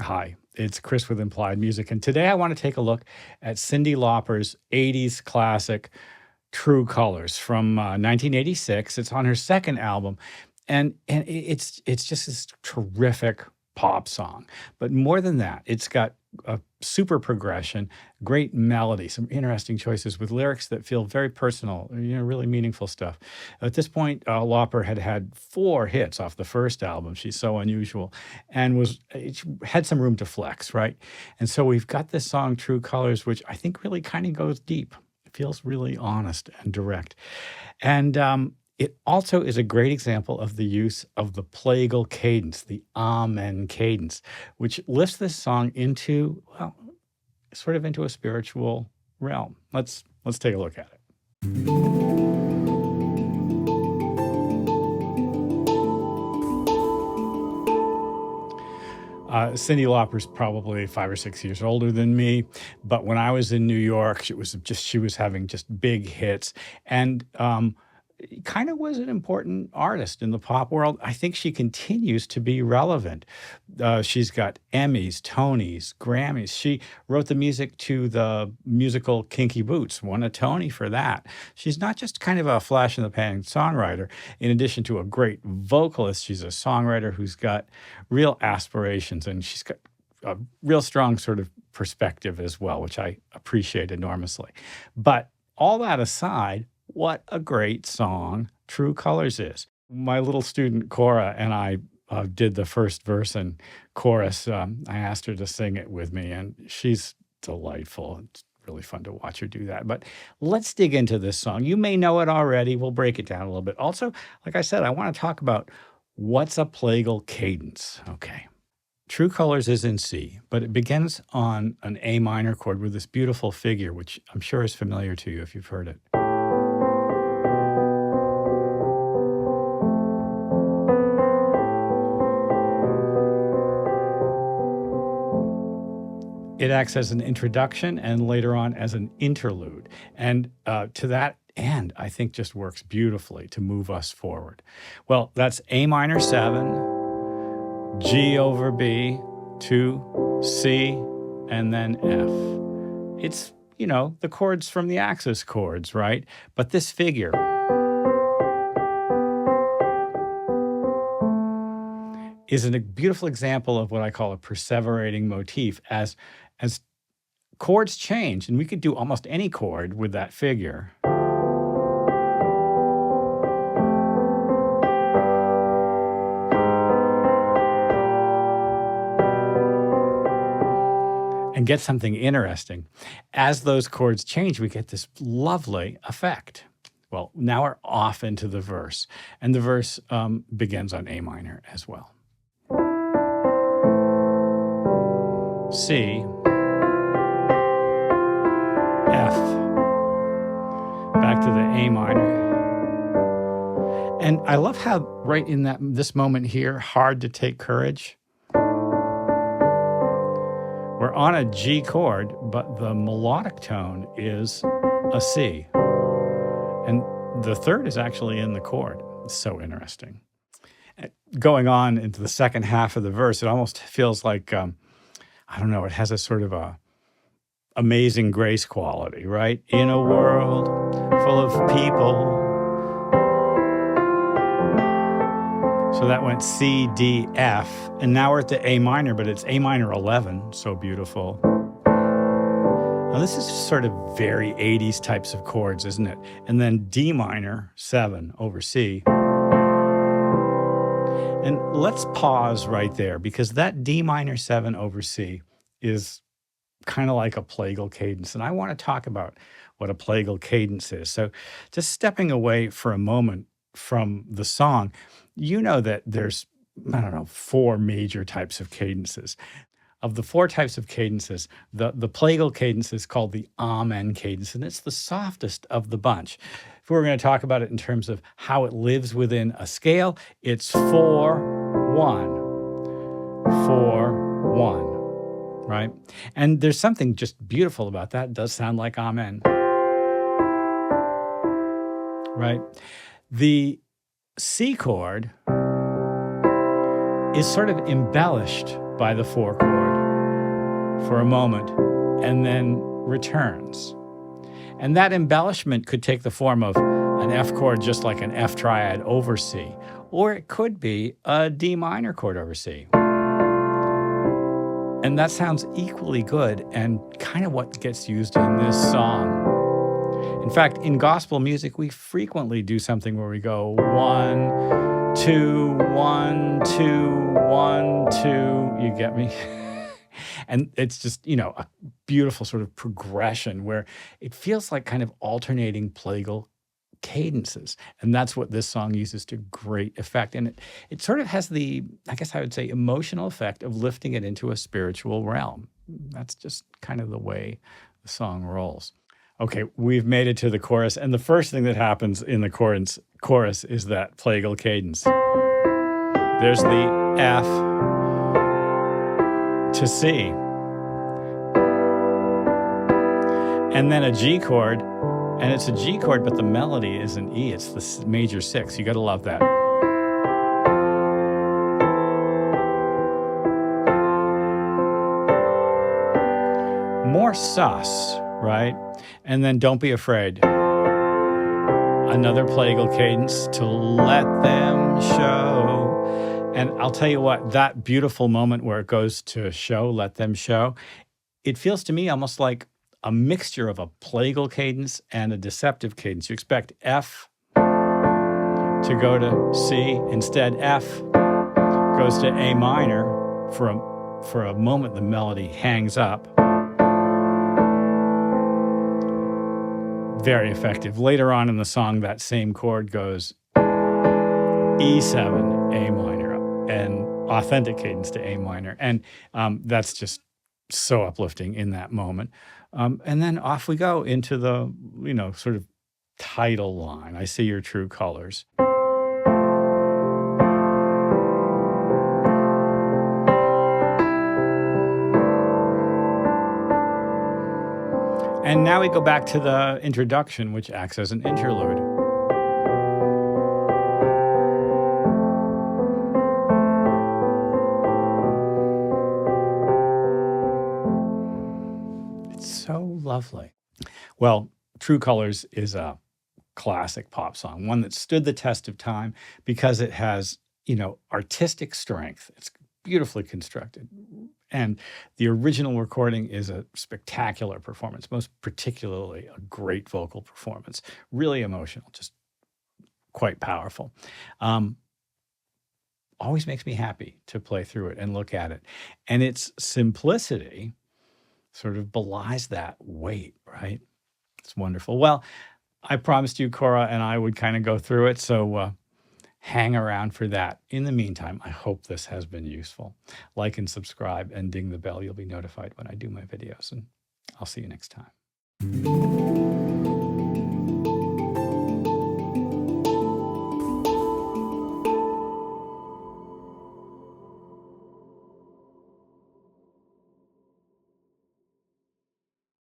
Hi, it's Chris with Implied Music, and today I want to take a look at Cyndi Lauper's 80s classic, True Colors from 1986. It's on her second album, and it's just this terrific pop song. But more than that, it's got a super progression, great melody, some interesting choices with lyrics that feel very personal, really meaningful stuff. At this point, Lauper had 4 hits off the first album. She's So Unusual, and she had some room to flex, right? And so we've got this song, True Colors, which I think really kind of goes deep. It feels really honest and direct. And it also is a great example of the use of the Plagal Cadence, the Amen cadence, which lifts this song into, well, sort of into a spiritual realm. Let's take a look at it. Cyndi Lauper's probably 5 or 6 years older than me, but when I was in New York, she was having just big hits, and kind of was an important artist in the pop world. I think she continues to be relevant. She's got Emmys, Tonys, Grammys. She wrote the music to the musical Kinky Boots, won a Tony for that. She's not just kind of a flash in the pan songwriter. In addition to a great vocalist, she's a songwriter who's got real aspirations, and she's got a real strong sort of perspective as well, which I appreciate enormously. But all that aside, what a great song True Colors is. My little student Cora and I did the first verse and chorus. I asked her to sing it with me, and she's delightful. It's really fun to watch her do that. But let's dig into this song. You may know it already. We'll break it down a little bit. Also, like I said, I want to talk about what's a plagal cadence. Okay. True Colors is in C, but it begins on an A minor chord with this beautiful figure, which I'm sure is familiar to you if you've heard it. It acts as an introduction and later on as an interlude. And to that end, I think just works beautifully to move us forward. Well, that's A minor 7, G over B, to C, and then F. It's, the chords from the Axis chords, right? But this figure is a beautiful example of what I call a perseverating motif as chords change, and we could do almost any chord with that figure. And get something interesting. As those chords change, we get this lovely effect. Well, now we're off into the verse, and the verse begins on A minor as well. C, F, back to the A minor. And I love how right in this moment here, hard to take courage, we're on a G chord, but the melodic tone is a C. And the third is actually in the chord. It's so interesting. Going on into the second half of the verse, it almost feels like, it has a sort of a amazing grace quality, right? In a world full of people. So that went C, D, F, and now we're at the A minor, but it's A minor 11, so beautiful. Now this is sort of very 80s types of chords, isn't it? And then D minor 7 over C. And let's pause right there, because that D minor 7 over C is kind of like a plagal cadence. And I want to talk about what a plagal cadence is. So just stepping away for a moment from the song, you know that there's, 4 major types of cadences. Of the 4 types of cadences, the plagal cadence is called the Amen cadence, and it's the softest of the bunch. If we were going to talk about it in terms of how it lives within a scale, it's 4-1, 4-1. Right? And there's something just beautiful about that. It does sound like Amen. Right? The C chord is sort of embellished by the 4 chord. for a moment and then returns. And that embellishment could take the form of an F chord just like an F triad over C, or it could be a D minor chord over C. And that sounds equally good and kind of what gets used in this song. In fact, in gospel music, we frequently do something where we go 1, 2, 1, 2, 1, 2. You get me? And it's just, a beautiful sort of progression where it feels like kind of alternating Plagal cadences. And that's what this song uses to great effect. And it sort of has the, I guess I would say, emotional effect of lifting it into a spiritual realm. That's just kind of the way the song rolls. Okay, we've made it to the chorus. And the first thing that happens in the chorus is that Plagal cadence. There's the F to C. And then a G chord. And it's a G chord, but the melody is an E. It's the major 6. You got to love that. More sus, right? And then Don't Be Afraid. Another Plagal cadence to let them show. And I'll tell you what, that beautiful moment where it goes to show, let them show, it feels to me almost like a mixture of a Plagal cadence and a deceptive cadence. You expect F to go to C. Instead, F goes to A minor. For a moment, the melody hangs up. Very effective. Later on in the song, that same chord goes E7, A minor, and authentic cadence to A minor. And that's just so uplifting in that moment. And then off we go into the, sort of title line. I see your true colors. And now we go back to the introduction, which acts as an interlude. So lovely. Well, True Colors is a classic pop song, one that stood the test of time because it has, artistic strength. It's beautifully constructed. And the original recording is a spectacular performance, most particularly a great vocal performance, really emotional, just quite powerful. Always makes me happy to play through it and look at it. And its simplicity sort of belies that weight, right? It's wonderful. Well, I promised you Cora and I would kind of go through it, so hang around for that. In the meantime, I hope this has been useful. Like and subscribe and ding the bell. You'll be notified when I do my videos, and I'll see you next time.